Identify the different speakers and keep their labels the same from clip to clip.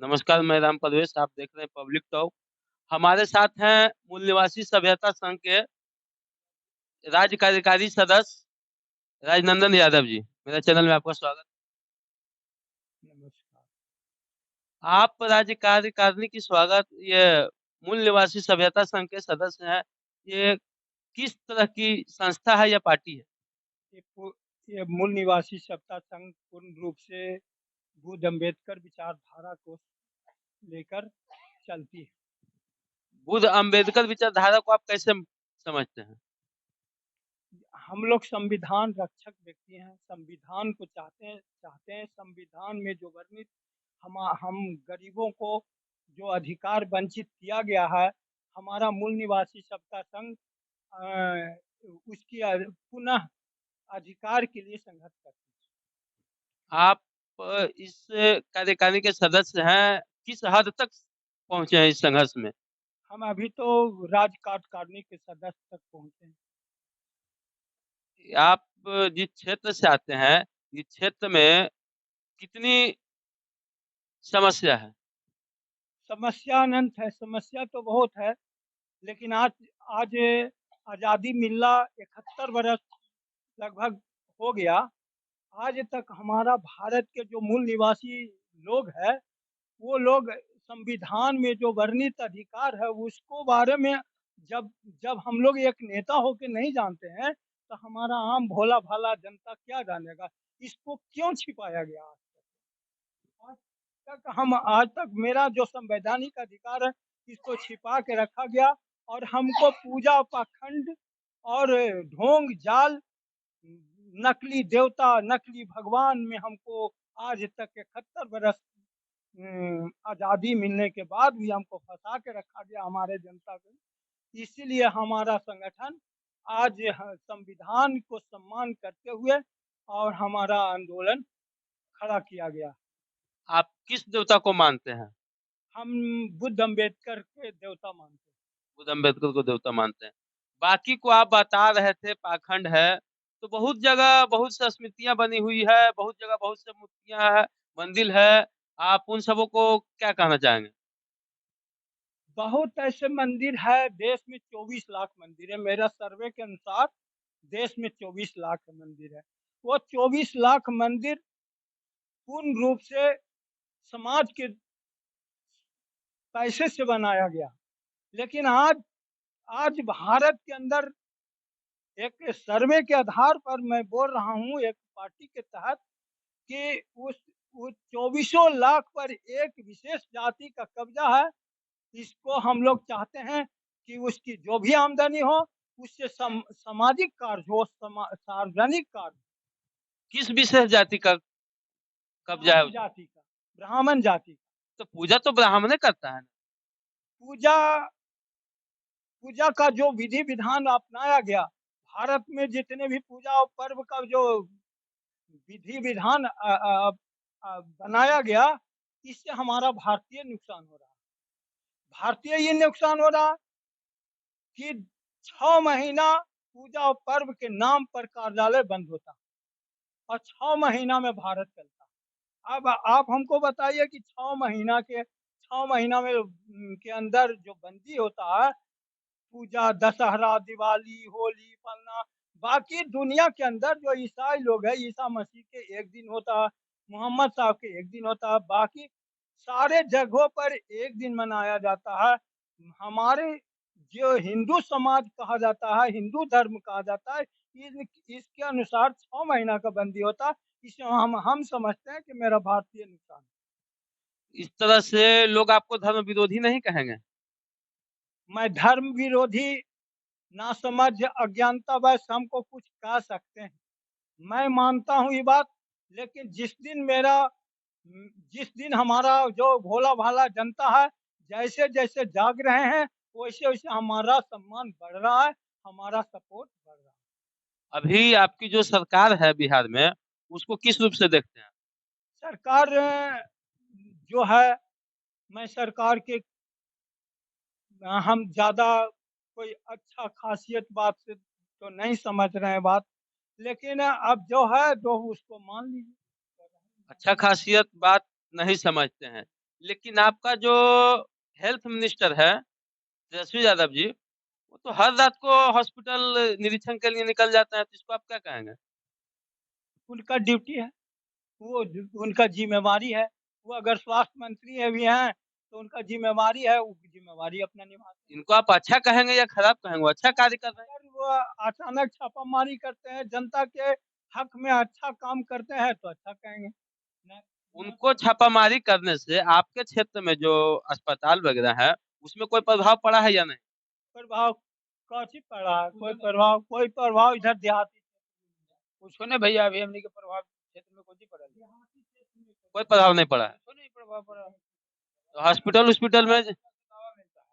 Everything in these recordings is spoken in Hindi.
Speaker 1: नमस्कार, मैं राम परवेश, आप देख रहे हैं पब्लिक टॉक। हमारे साथ हैं मूल निवासी सभ्यता संघ के राज्य कार्यकारी सदस्य राजनंदन यादव जी। मेरे चैनल में आपका स्वागत।
Speaker 2: नमस्कार।
Speaker 1: आप राज्य कार्यकारिणी की स्वागत ये मूल निवासी सभ्यता संघ के सदस्य हैं। ये किस तरह की संस्था है या पार्टी है?
Speaker 2: ये पू ये मूल निवासी सत्ता संघ पूर्ण रूप से बुद्ध अम्बेडकर विचारधारा को लेकर चलती है।
Speaker 1: बुद्ध अम्बेडकर विचारधारा को आप कैसे समझते हैं?
Speaker 2: हम लोग संविधान रक्षक व्यक्ति हैं, संविधान को चाहते हैं। संविधान में जो वर्णित हम गरीबों को जो अधिकार वंचित किया गया है, हमारा मूल निवासी सत्ता संघ उसकी पुनः अधिकार के लिए संघर्ष करती है।
Speaker 1: आप इस कार्यकारिणी के सदस्य हैं, किस हद तक पहुंचे हैं इस संघर्ष में?
Speaker 2: हम अभी तो राज्य कार्यकारिणी के सदस्य तक पहुंचे हैं।
Speaker 1: आप जिस क्षेत्र से आते हैं, इस क्षेत्र में कितनी समस्या है?
Speaker 2: समस्या अनंत है, समस्या तो बहुत है, लेकिन आज आज आज़ादी मिलना 71 बरस लगभग हो गया। आज तक हमारा भारत के जो मूल निवासी लोग हैं, वो लोग संविधान में जो वर्णित अधिकार है, उसको बारे में जब जब हम लोग एक नेता होके नहीं जानते हैं, तो हमारा आम भोला-भाला जनता क्या जानेगा? इसको क्यों छिपाया गया आज तक? आज तक मेरा जो संवैधानिक अधिकार है, इसको छिपा के रखा गया और हमको पूजा पाखंड और ढोंग जाल, नकली देवता, नकली भगवान में हमको आज तक 71 बरस आज़ादी मिलने के बाद भी हमको फँसा के रखा गया हमारे जनता को। इसीलिए हमारा संगठन आज संविधान को सम्मान करते हुए और हमारा आंदोलन खड़ा किया गया।
Speaker 1: आप किस देवता को मानते हैं?
Speaker 2: हम बुद्ध अम्बेडकर के देवता मानते हैं।
Speaker 1: बुद्ध अम्बेडकर को देवता मानते हैं। बाकी को आप बता रहे थे पाखंड है, तो बहुत जगह बहुत सी स्मृतियां बनी हुई है, बहुत जगह बहुत सी मूर्तियां है, मंदिर है। आप उन सबों को क्या कहना चाहेंगे?
Speaker 2: बहुत ऐसे मंदिर है, देश में 24 लाख मंदिर है। मेरा सर्वे के अनुसार देश में 24 लाख मंदिर है। वो 24 लाख मंदिर पूर्ण रूप से समाज के पैसे से बनाया गया। लेकिन आज आज भारत के अंदर एक सर्वे के आधार पर मैं बोल रहा हूँ, एक पार्टी के तहत, कि उस 24 लाख पर एक विशेष जाति का कब्जा है। इसको हम लोग चाहते हैं कि उसकी जो भी आमदनी हो, उससे सामाजिक कार्य हो, सार्वजनिक कार्य।
Speaker 1: किस विशेष जाति का कब्जा है
Speaker 2: ब्राह्मण
Speaker 1: उसमें?
Speaker 2: जाति का, ब्राह्मण जाति का।
Speaker 1: तो पूजा तो ब्राह्मण करता है ना?
Speaker 2: पूजा पूजा का जो विधि विधान अपनाया गया, भारत में जितने भी पूजा और पर्व का जो विधि विधान बनाया गया, इससे हमारा भारतीय नुकसान हो रहा है। भारतीय ये नुकसान हो रहा कि 6 महीना पूजा और पर्व के नाम पर कार्यालय बंद होता और 6 महीना में भारत चलता। अब आप हमको बताइए कि 6 महीना में के अंदर जो बंदी होता है, पूजा, दशहरा, दिवाली, होली, फलना, बाकी दुनिया के अंदर जो ईसाई लोग हैं, ईसा मसीह के एक दिन होता है, मोहम्मद साहब के एक दिन होता है, बाकी सारे जगहों पर एक दिन मनाया जाता है। हमारे जो हिंदू समाज कहा जाता है, हिंदू धर्म कहा जाता है, इसके अनुसार 6 महीना का बंदी होता है। इसे हम समझते हैं कि मेरा भारतीय नुकसान।
Speaker 1: इस तरह से लोग आपको धर्म विरोधी नहीं कहेंगे?
Speaker 2: मैं धर्म विरोधी, नासमझ, अज्ञानता बस हमको कुछ कह सकते हैं। मैं मानता हूँ ये बात, लेकिन जिस दिन हमारा जो भोला-भाला जनता है, जैसे-जैसे जाग रहे हैं, वैसे-वैसे हमारा सम्मान बढ़ रहा है, हमारा सपोर्ट बढ़ रहा है।
Speaker 1: अभी आपकी जो सरकार है बिहार में, उसको किस रूप से देखते हैं?
Speaker 2: सरकार जो है, मैं सरकार के हम ज़्यादा कोई अच्छा ख़ासियत बात से तो नहीं समझ रहे हैं बात, लेकिन अब जो है, तो उसको मान लीजिए।
Speaker 1: अच्छा खासियत बात नहीं समझते हैं। लेकिन आपका जो हेल्थ मिनिस्टर है तेजस्वी यादव जी, वो तो हर रात को हॉस्पिटल निरीक्षण के लिए निकल जाते हैं, तो इसको आप क्या कहेंगे?
Speaker 2: उनका ड्यूटी है, उनका ज़िम्मेवारी है। वो अगर स्वास्थ्य मंत्री है भी हैं, तो उनका ज़िम्मेवारी है, वो ज़िम्मेवारी अपना निभाते हैं।
Speaker 1: इनको आप अच्छा कहेंगे या खराब कहेंगे? वो अच्छा कार्य कर रहे हैं।
Speaker 2: अगर वो अचानक छापामारी करते हैं, जनता के हक में अच्छा काम करते हैं, तो अच्छा कहेंगे। न न
Speaker 1: उनको छापामारी करने से आपके क्षेत्र में जो अस्पताल वगैरह है, उसमें कोई प्रभाव पड़ा है या नहीं?
Speaker 2: प्रभाव कौची पड़ा है? कोई प्रभाव इधर देहाती
Speaker 3: कुछो नहीं भैया, अभी हमनी के प्रभाव क्षेत्र में कुछ पड़ल
Speaker 1: कोई प्रभाव नहीं पड़ा है।
Speaker 3: कुछो नहीं प्रभाव पड़ा।
Speaker 1: तो हॉस्पिटल में
Speaker 3: दवा मिलता है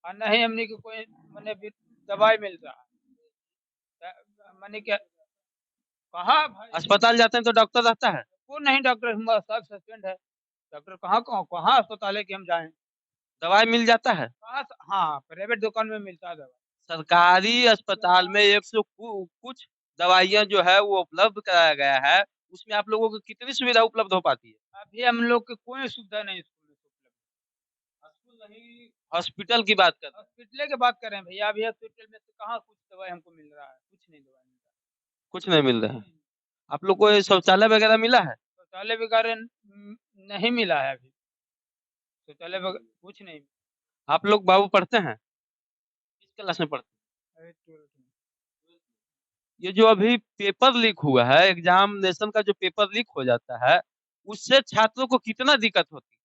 Speaker 3: और नहीं हमनी के कोई मने भी दवाई मिल रहा है। मने क्या कहाँ भाई
Speaker 1: अस्पताल जाते हैं तो डॉक्टर रहता है।
Speaker 3: वो नहीं, डॉक्टर हमारा सब सस्पेंड है। डॉक्टर कहाँ कहाँ कहाँ अस्पताल है कि हम जाएं?
Speaker 1: दवाई मिल जाता है।
Speaker 3: हाँ, प्राइवेट दुकान में मिलता है दवा।
Speaker 1: सरकारी अस्पताल में 100 कुछ दवाइयाँ जो है वो उपलब्ध कराया गया है, उसमें आप लोगों को कितनी सुविधा उपलब्ध हो पाती है?
Speaker 3: अभी हम लोग के कोई सुविधा नहीं स्कूल में उपलब्ध।
Speaker 1: स्कूल नहीं, हॉस्पिटल की बात कर रहे हैं।
Speaker 3: हॉस्पिटल की बात कर रहे हैं भैया, अभी हॉस्पिटल में तो कहाँ कुछ दवाई हमको मिल रहा है, कुछ नहीं दवाई मिल रहा
Speaker 1: कुछ नहीं मिल रहा है। आप लोग को ये शौचालय वगैरह मिला है?
Speaker 3: है। शौचालय वगैरह नहीं मिला है अभी। शौचालय कुछ नहीं।
Speaker 1: आप लोग बाबू पढ़ते हैं? किस क्लास में पढ़ते
Speaker 3: अभी 12th में।
Speaker 1: हैं? ये जो अभी पेपर लीक हुआ है, एग्जामिनेशन का जो पेपर लीक हो जाता है, उससे छात्रों को कितना दिक्कत होती है?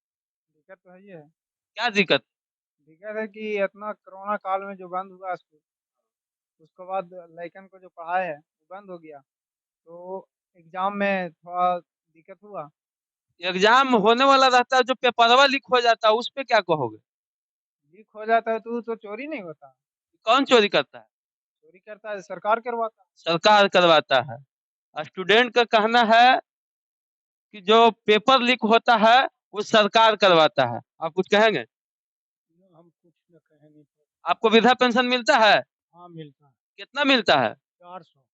Speaker 3: दिक्कत तो है ही है।
Speaker 1: क्या दिक्कत?
Speaker 3: दिक्कत है कि इतना कोरोना काल में जो बंद हुआ स्कूल, उसके बाद लड़कन को जो पढ़ाए है वो बंद हो गया, तो एग्जाम में थोड़ा दिक्कत हुआ।
Speaker 1: एग्जाम होने वाला रहता है, जो पेपरवा लीक हो जाता है, उस पे क्या कहोगे?
Speaker 3: लीक हो जाता है तो चोरी नहीं होता।
Speaker 1: कौन चोरी करता है?
Speaker 3: चोरी करता है सरकार करवाता है।
Speaker 1: सरकार करवाता है। स्टूडेंट का कहना है कि जो पेपर लीक होता है वो सरकार करवाता है। आप कुछ कहेंगे?
Speaker 2: हम कुछ न कहेंगे तो।
Speaker 1: आपको वृद्धा पेंशन मिलता है?
Speaker 2: हाँ, मिलता है।
Speaker 1: कितना मिलता है?
Speaker 2: 400।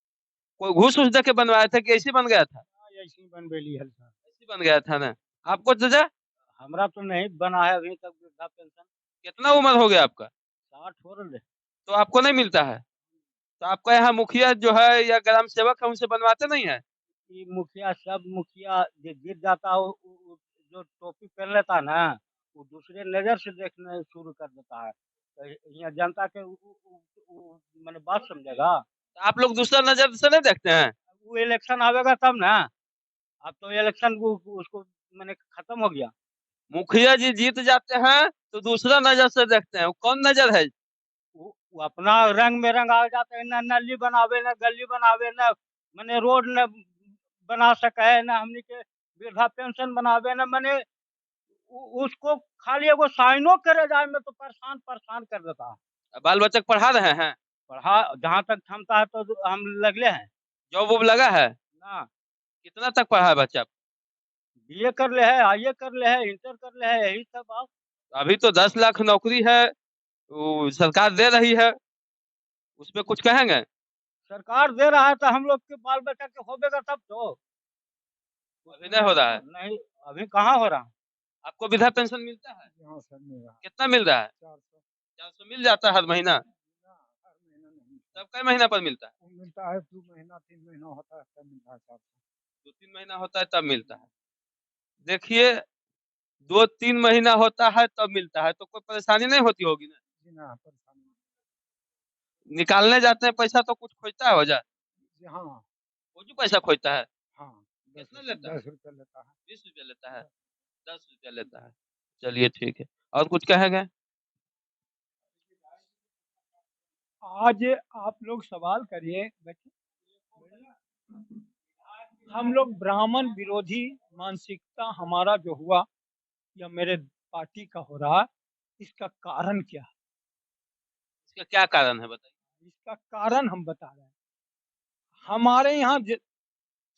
Speaker 1: कोई घूस उस दे के बनवाया था कि ऐसे ही बन गया था?
Speaker 2: हाँ, ऐसे ही बनबेली है सर।
Speaker 1: ऐसे ही बन गया था ना। आपको चाचा
Speaker 2: हमरा तो नहीं बना है अभी तक वृद्धा पेंशन।
Speaker 1: कितना उम्र हो गया आपका?
Speaker 2: 60 हो रहे।
Speaker 1: तो आपको नहीं मिलता है? तो आपका यहाँ मुखिया जो है या ग्राम सेवक है, उनसे बनवाते नहीं है?
Speaker 2: ये मुखिया सब मुखिया जो जीत जाता है जो टोपी पहन लेता है ना, वो दूसरे नजर से देखना शुरू कर देता है, तो यहाँ जनता के मैंने बात समझेगा।
Speaker 1: तो आप लोग दूसरा नजर से नहीं देखते हैं?
Speaker 2: वो इलेक्शन आवेगा तब ना। अब तो इलेक्शन उसको मैंने खत्म हो गया।
Speaker 1: मुखिया जी जीत जाते हैं तो दूसरा नजर से देखते हैं। वो कौन नजर है?
Speaker 2: वो अपना रंग में रंग आ जाते हैं, ना नली बनावे ना गली बनावे ना मैंने रोड न बना सके है ना हमने के वृद्धा पेंशन बनावे ना मैंने उसको खाली एगो साइनो करे जाए में तो परेशान परेशान कर देता है।
Speaker 1: बाल बच्चे को पढ़ा रहे हैं?
Speaker 2: पढ़ा जहाँ तक क्षमता है तो हम लगले हैं
Speaker 1: जॉब वॉब लगा है?
Speaker 2: ना।
Speaker 1: कितना तक पढ़ा है बच्चा?
Speaker 2: बीए कर ले है, आईए कर ले है, इंटर कर ले है, यही सब आप।
Speaker 1: अभी तो 10 लाख नौकरी है, वो सरकार दे रही है, उसपे कुछ कहेंगे?
Speaker 2: सरकार दे रहा है तो हम लोग के बाल बच्चा के होबेगा तब तो।
Speaker 1: अभी नहीं हो रहा है।
Speaker 2: नहीं, अभी कहाँ हो रहा।
Speaker 1: आपको वृद्धा पेंशन मिलता है?
Speaker 2: हाँ सर, मिल रहा
Speaker 1: कितना मिल रहा है?
Speaker 2: 400।
Speaker 1: 400 मिल जाता है हर महीना?
Speaker 2: हर महीना नहीं
Speaker 1: तब कई महीना पर मिलता है?
Speaker 2: वो मिलता है 2 महीना 3 महीना होता है तब मिलता है 400।
Speaker 1: 2-3 महीना होता है तब मिलता है। देखिए, 2-3 महीना होता है तब मिलता है, तो कोई परेशानी नहीं होती होगी ना?
Speaker 2: जी ना, परेशानी।
Speaker 1: निकालने जाते हैं पैसा तो कुछ खोजता है वजह?
Speaker 2: जी हाँ।
Speaker 1: वो जो पैसा खोजता है?
Speaker 2: हाँ,
Speaker 1: कितना लेता है?
Speaker 2: 10 रुपये लेता है।
Speaker 1: 20 रुपया लेता है? 10 रुपया लेता है। चलिए ठीक है। और कुछ कहेंगे?
Speaker 2: आज आप लोग सवाल करिए बच्चे। हम लोग ब्राह्मण विरोधी मानसिकता हमारा जो हुआ या मेरे पार्टी का हो रहा, इसका कारण क्या है?
Speaker 1: इसका क्या कारण है बताइए?
Speaker 2: इसका कारण हम बता रहे हैं। हमारे यहाँ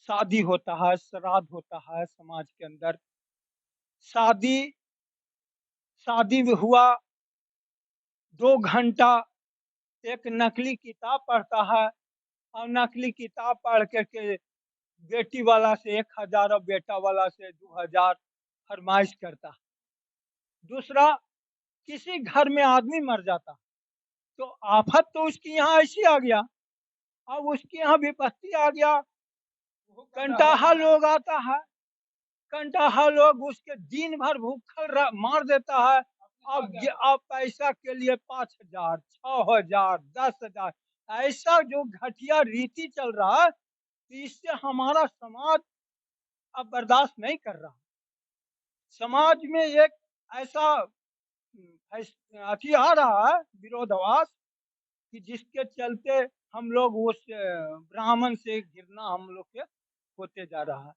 Speaker 2: शादी होता है, श्राद्ध होता है समाज के अंदर। शादी शादी में हुआ 2 घंटा एक नकली किताब पढ़ता है और नकली किताब पढ़ के बेटी वाला से 1000 और बेटा वाला से 2000 फरमाइश करता है। दूसरा, किसी घर में आदमी मर जाता तो आफत तो उसकी यहाँ ऐसी आ गया, अब उसके यहाँ विपत्ति आ गया, कंटाहा लोग आता है, कंटाहा लोग उसके दिन भर भूखल मार देता है। अब पैसा के लिए 5,000, 6,000, 10,000 ऐसा जो घटिया रीति चल रहा है, इससे हमारा समाज अब बर्दाश्त नहीं कर रहा। समाज में एक ऐसा अथी आ रहा है, विरोधाभास, कि जिसके चलते हम लोग उस ब्राह्मण से घिरना हम लोग के होते जा रहा है।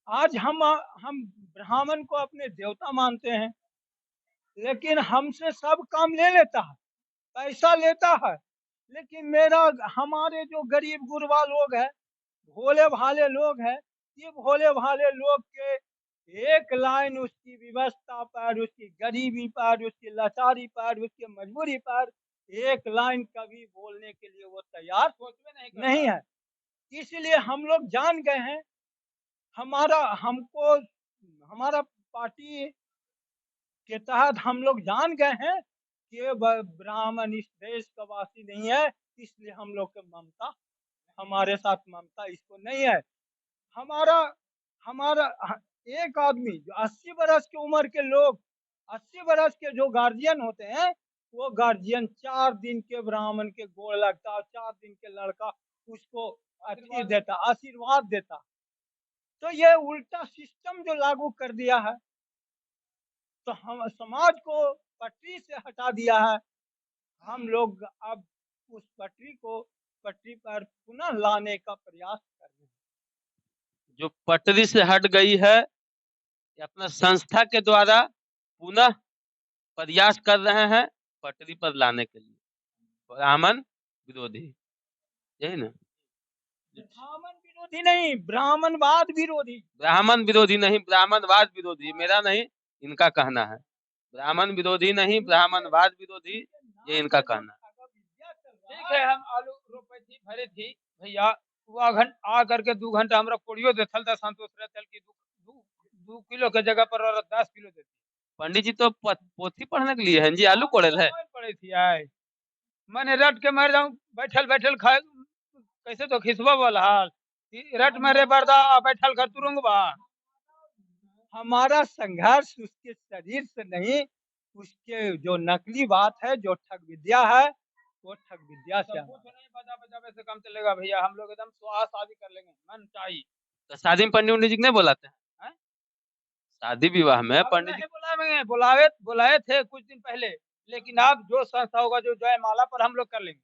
Speaker 2: आज हम ब्राह्मण को अपने देवता मानते हैं, लेकिन हमसे सब काम ले लेता है, पैसा लेता है, लेकिन हमारे जो गरीब गुरबा लोग हैं, भोले भाले लोग हैं, ये भोले भाले लोग के एक लाइन उसकी व्यवस्था पर, उसकी गरीबी पर, उसकी लाचारी पर, उसकी मजबूरी पर एक लाइन कभी बोलने के लिए वो तैयार नहीं है। इसलिए हम लोग जान गए हैं, हमारा पार्टी के तहत हम लोग जान गए हैं कि ब्राह्मण इस देश का वासी नहीं है, इसलिए हम लोग के हमारे साथ ममता इसको नहीं है। हमारा एक आदमी जो 80 बरस की उम्र के लोग, 80 बरस के जो गार्जियन होते हैं, वो गार्जियन 4 दिन के ब्राह्मण के गोड़ लगता, 4 दिन के लड़का उसको आशीर्वाद देता। तो ये उल्टा सिस्टम जो लागू कर दिया है, तो हम समाज को पटरी से हटा दिया है। हम लोग अब उस पटरी पर पुनः लाने का प्रयास कर रहे हैं।
Speaker 1: जो पटरी से हट गई है, अपना संस्था के द्वारा पुनः प्रयास कर रहे हैं पटरी पर लाने के लिए। ब्राह्मण विरोधी, यही ना?
Speaker 2: ब्राह्मण विरोधी नहीं, ब्राह्मणवाद विरोधी।
Speaker 1: ब्राह्मण विरोधी नहीं, ब्राह्मणवाद विरोधी। मेरा नहीं, इनका कहना है। ब्राह्मण विरोधी नहीं, ब्राह्मणवाद विरोधी, ये इनका कहना है।
Speaker 4: ठीक है, हम आलू रोपे थी, भरे थी भैया, आ करके 2 घंटा हमरा कोड़ियो देथल था, संतोष रहतल की 2 किलो के जगह पर और 10 किलो देती।
Speaker 1: पंडित जी तो पोथी पढ़ने के लिए हैं जी, आलू कोड़ल है?
Speaker 4: पड़े थी आए, मैंने रट के मर जाऊं, बैठल खाए कैसे तो खिसवा वाला हाल, रट मेरे बर्दा बैठल कर तुरंग बा।
Speaker 2: हमारा संघर्ष उसके शरीर से नहीं, उसके जो नकली बात है, जो ठग विद्या है, वो ठग विद्या से
Speaker 4: कुछ नहीं, बजा से काम चलेगा भैया, हम लोग एकदम शादी कर लेंगे, मन चाहिए।
Speaker 1: तो शादी में पंडित जी नहीं बुलाते हैं? शादी विवाह में पंडित जी
Speaker 4: बुलाए थे कुछ दिन पहले, लेकिन अब जो संस्था होगा, जो जयमाला पर हम लोग कर लेंगे।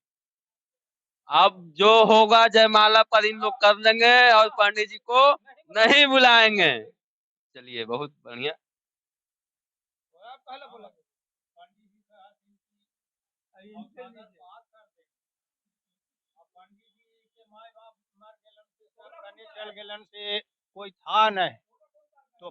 Speaker 1: अब जो होगा जयमाला पर इन लोग कर लेंगे और पंडित जी को नहीं बुलाएंगे। चलिए, बहुत बढ़िया।
Speaker 4: चल गेलन से कोई था नहीं, तो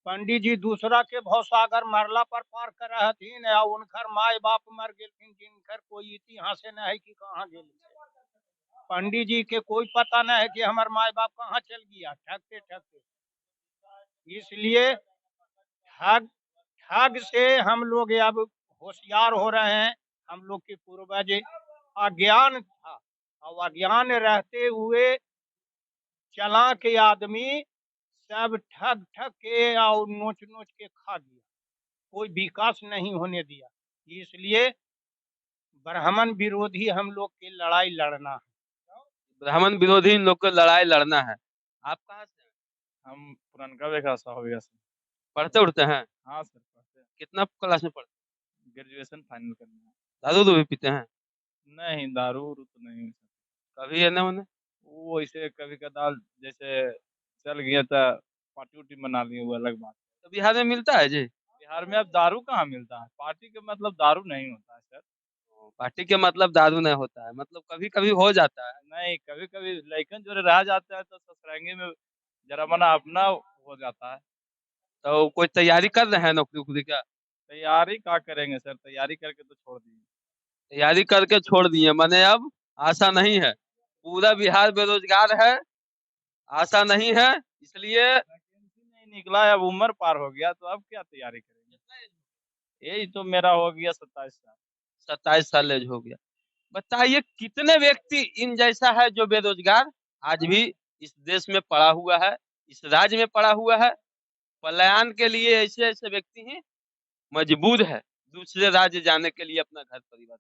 Speaker 4: पंडित जी दूसरा के भवसागर मरला पर पार कर रहथिन, या उनकर माय बाप मर गेलथिन, जिनकर कोई इतिहास नहीं है कि कहाँ गेल। पंडित जी के कोई पता नहीं है कि हमार माय बाप कहाँ चल गया, ठगते ठगते। इसलिए ठग से हम लोग अब होशियार हो रहे हैं। हम लोग के पूर्वज अज्ञान था, और अज्ञान रहते हुए चालाक आदमी सब ठग के और नोच के खा दिया, कोई विकास नहीं होने दिया। इसलिए ब्राह्मण विरोधी हम लोग की लड़ाई लड़ना है।
Speaker 1: ब्राह्मण विरोधी इन लोग को लड़ाई लड़ना है। आप कहाँ से?
Speaker 5: हम पुरनका बेगा साहब से।
Speaker 1: पढ़ते उठते हैं?
Speaker 5: हाँ सर, पढ़ते हैं।
Speaker 1: कितना क्लास में पढ़ते?
Speaker 5: ग्रेजुएशन फाइनल करना है।
Speaker 1: दारू तो भी पीते हैं?
Speaker 5: नहीं, दारू तो नहीं।
Speaker 1: कभी है ना उन्हें?
Speaker 5: वो ऐसे कभी कदाल जैसे चल गया था, पार्टी उटी बना लिए, वो अलग बात।
Speaker 1: तो बिहार में मिलता है जी?
Speaker 5: बिहार में अब दारू कहाँ मिलता है? पार्टी के मतलब दारू नहीं होता है सर।
Speaker 1: पार्टी के मतलब दारू नहीं होता है, मतलब कभी कभी हो जाता है।
Speaker 5: नहीं, कभी कभी लड़कन जो रह जाता है तो ससुरांगे में जरा मना अपना हो जाता है।
Speaker 1: तो कोई तैयारी कर रहे हैं नौकरी उकरी का?
Speaker 5: तैयारी क्या करेंगे सर, तैयारी करके तो छोड़ दिए।
Speaker 1: तैयारी करके छोड़ दिए, माने अब आशा नहीं है? पूरा बिहार बेरोजगार है, आशा नहीं है, इसलिए
Speaker 5: निकला है, अब उम्र पार हो गया, तो अब क्या तैयारी करेंगे। यही तो मेरा हो गया 27 साल।
Speaker 1: 27 साल एज हो गया। बताइए कितने व्यक्ति इन जैसा है जो बेरोजगार आज भी इस देश में पड़ा हुआ है, इस राज्य में पड़ा हुआ है। पलायन के लिए ऐसे ऐसे व्यक्ति हैं, मजबूर है दूसरे राज्य जाने के लिए अपना घर परिवार।